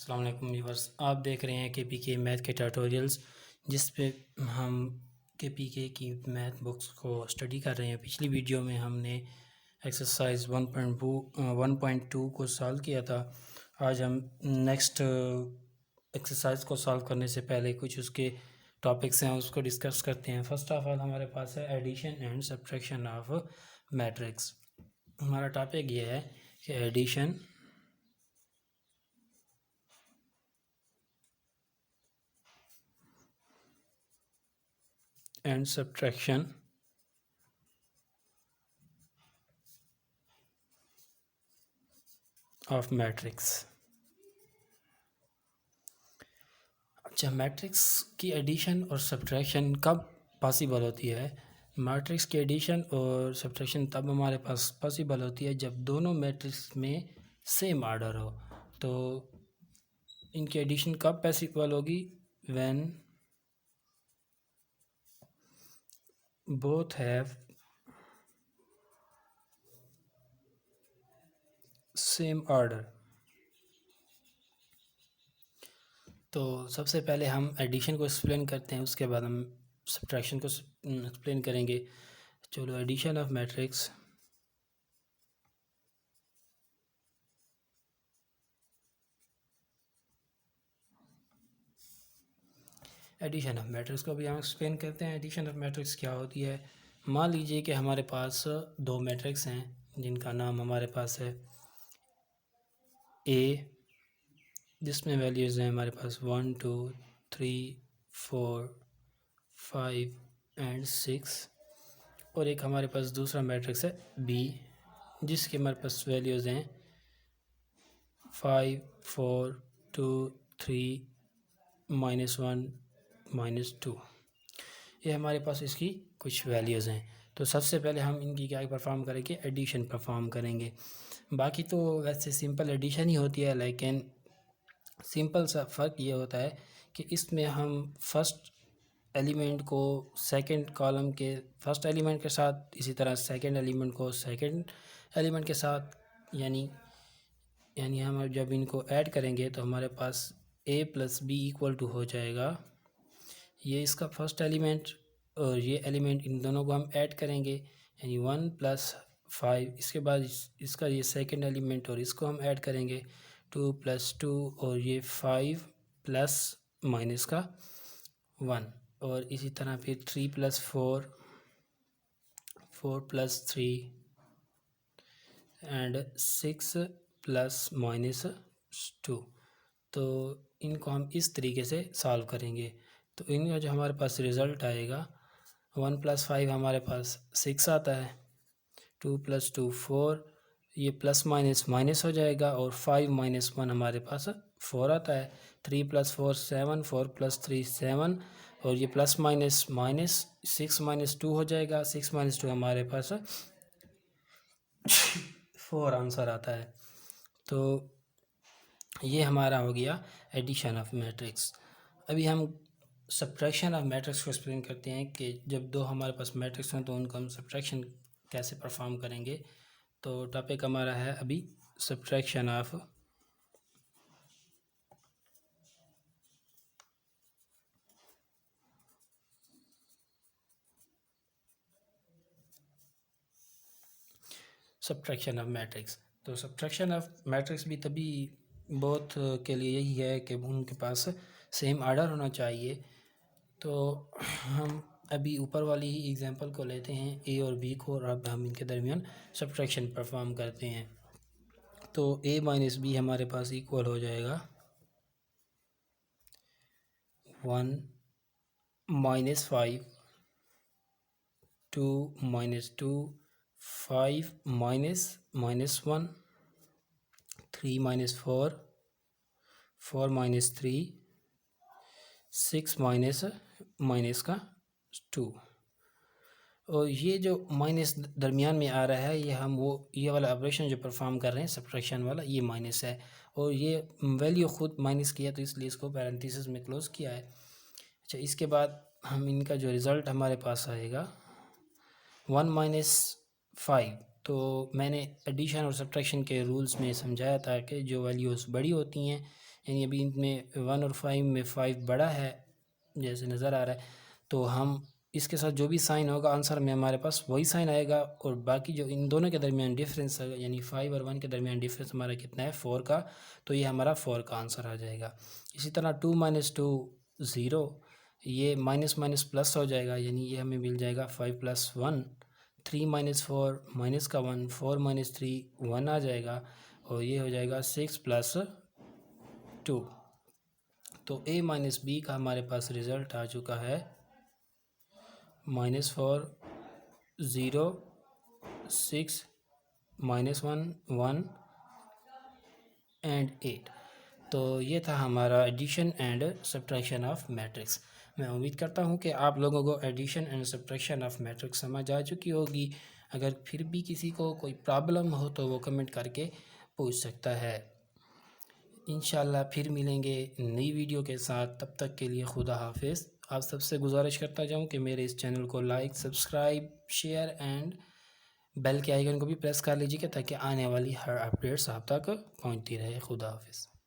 अस्सलाम वालेकुम व्यूअर्स, आप देख रहे हैं के मैथ के ट्यूटोरियल्स जिस पे हम के की मैथ बुक्स को स्टडी कर रहे हैं। पिछली वीडियो में हमने एक्सरसाइज 1.2 को सॉल्व किया था। आज हम नेक्स्ट एक्सरसाइज को सॉल्व करने से पहले कुछ उसके टॉपिक्स हैं उसको डिस्कस करते हैं। फर्स्ट ऑफ ऑल हमारे पास है addition and subtraction of matrix. हमारा टॉपिक ये है कि addition and subtraction of matrix। अच्छा, मैट्रिक्स की एडिशन और सब्ट्रैक्शन कब पॉसिबल होती है? मैट्रिक्स की एडिशन और सब्ट्रैक्शन तब हमारे पास पॉसिबल होती है जब दोनों मैट्रिक्स में सेम आर्डर हो। तो इनकी एडिशन कब पॉसिबल होगी? When both have same order. तो सबसे पहले हम एडिशन को एक्सप्लेन करते हैं, उसके बाद हम सब्ट्रैक्शन को एक्सप्लेन करेंगे। चलो, addition of matrix. Addition of matrix को भी हम एक्सप्लेन करते हैं। एडिशन ऑफ मैट्रिक्स क्या होती है? मान लीजिए कि हमारे पास दो मैट्रिक्स हैं जिनका नाम हमारे पास है ए, जिसमें वैल्यूज़ हैं हमारे पास 1 2 3 4 5 एंड 6, और एक हमारे पास दूसरा मैट्रिक्स है बी, जिसके हमारे पास वैल्यूज़ हैं 5 4 2 3 -1 -2। ये हमारे पास इसकी कुछ वैल्यूज़ हैं। तो सबसे पहले हम इनकी क्या परफॉर्म करेंगे? एडिशन परफॉर्म करेंगे। बाकी तो वैसे सिंपल एडिशन ही होती है, लेकिन सिंपल सा फ़र्क ये होता है कि इसमें हम फर्स्ट एलिमेंट को सेकंड कॉलम के फर्स्ट एलिमेंट के साथ, इसी तरह सेकंड एलिमेंट को सेकंड एलिमेंट के साथ, यानी हम जब इनको ऐड करेंगे तो हमारे पास a + b = हो जाएगा ये इसका फर्स्ट एलिमेंट और ये एलिमेंट, इन दोनों को हम ऐड करेंगे यानी 1 + 5। इसके बाद इसका ये सेकंड एलिमेंट और इसको हम ऐड करेंगे 2 + 2, और ये 5 प्लस माइनस का 1, और इसी तरह फिर 3 + 4 4 + 3 एंड 6 ± 2। तो इनको हम इस तरीके से सॉल्व करेंगे। तो इनका जो हमारे पास रिज़ल्ट आएगा 1 + 5 हमारे पास 6 आता है, 2 + 2 4, ये प्लस माइनस माइनस हो जाएगा, और 5 - 1 हमारे पास 4 आता है। 3 + 4 7, 4 + 3 7, और ये प्लस माइनस माइनस 6 - 2 हो जाएगा। 6 - 2 हमारे पास 4 आंसर आता है। तो ये हमारा हो गया एडिशन ऑफ मैट्रिक्स। अभी हम सब्ट्रैक्शन ऑफ मैट्रिक्स को एक्सप्लेन करते हैं कि जब दो हमारे पास मैट्रिक्स हैं तो उनको हम सब्ट्रैक्शन कैसे परफॉर्म करेंगे। तो टॉपिक हमारा है अभी सब्ट्रैक्शन ऑफ मैट्रिक्स। तो सब्ट्रैक्शन ऑफ मैट्रिक्स भी तभी बहुत के लिए यही है कि उनके पास सेम आर्डर होना चाहिए। तो हम अभी ऊपर वाली ही एग्जांपल को लेते हैं, ए और बी को, और अब हम इनके दरमियान सब्ट्रैक्शन परफॉर्म करते हैं। तो a - b हमारे पास इक्वल हो जाएगा 1 - 5 2 - 2 5 - -1 3 - 4 4 - 3 6 -2। और ये जो माइनस दरमियान में आ रहा है, ये हम ये वाला ऑपरेशन जो परफॉर्म कर रहे हैं सब्ट्रैक्शन वाला, ये माइनस है, और ये वैल्यू ख़ुद माइनस किया तो इसलिए इसको पैरेंथेसिस में क्लोज किया है। अच्छा, इसके बाद हम इनका जो रिज़ल्ट हमारे पास आएगा 1 - 5। तो मैंने एडिशन और सब्ट्रैक्शन के रूल्स में समझाया था कि जो वैल्यूज़ बड़ी होती हैं यानी अभी इनमें 1 और 5 में 5 बड़ा है जैसे नज़र आ रहा है, तो हम इसके साथ जो भी साइन होगा आंसर में हमारे पास वही साइन आएगा, और बाकी जो इन दोनों के दरमियान डिफरेंस है यानी 5 और 1 के दरमियान डिफरेंस हमारा कितना है 4 का, तो ये हमारा 4 का आंसर आ जाएगा। इसी तरह 2 - 2 0, ये माइनस माइनस प्लस हो जाएगा, यानी ये हमें मिल जाएगा 5 + 1। 3 - 4 माइनस का 1, 4 - 3 1 आ जाएगा, और ये हो जाएगा 6 + 2। तो a - b का हमारे पास रिज़ल्ट आ चुका है -4 0 6 -1 1 एंड 8। तो ये था हमारा addition and subtraction of matrix. मैं उम्मीद करता हूँ कि आप लोगों को addition and subtraction of matrix समझ आ चुकी होगी। अगर फिर भी किसी को कोई प्रॉब्लम हो तो वो कमेंट करके पूछ सकता है। इंशाल्लाह फिर मिलेंगे नई वीडियो के साथ, तब तक के लिए खुदा हाफिज़। आप सबसे गुजारिश करता जाऊँ कि मेरे इस चैनल को like, subscribe, share and bell के आइकन को भी प्रेस कर लीजिएगा ताकि आने वाली हर अपडेट्स आप तक पहुँचती रहे। खुदा हाफिज़।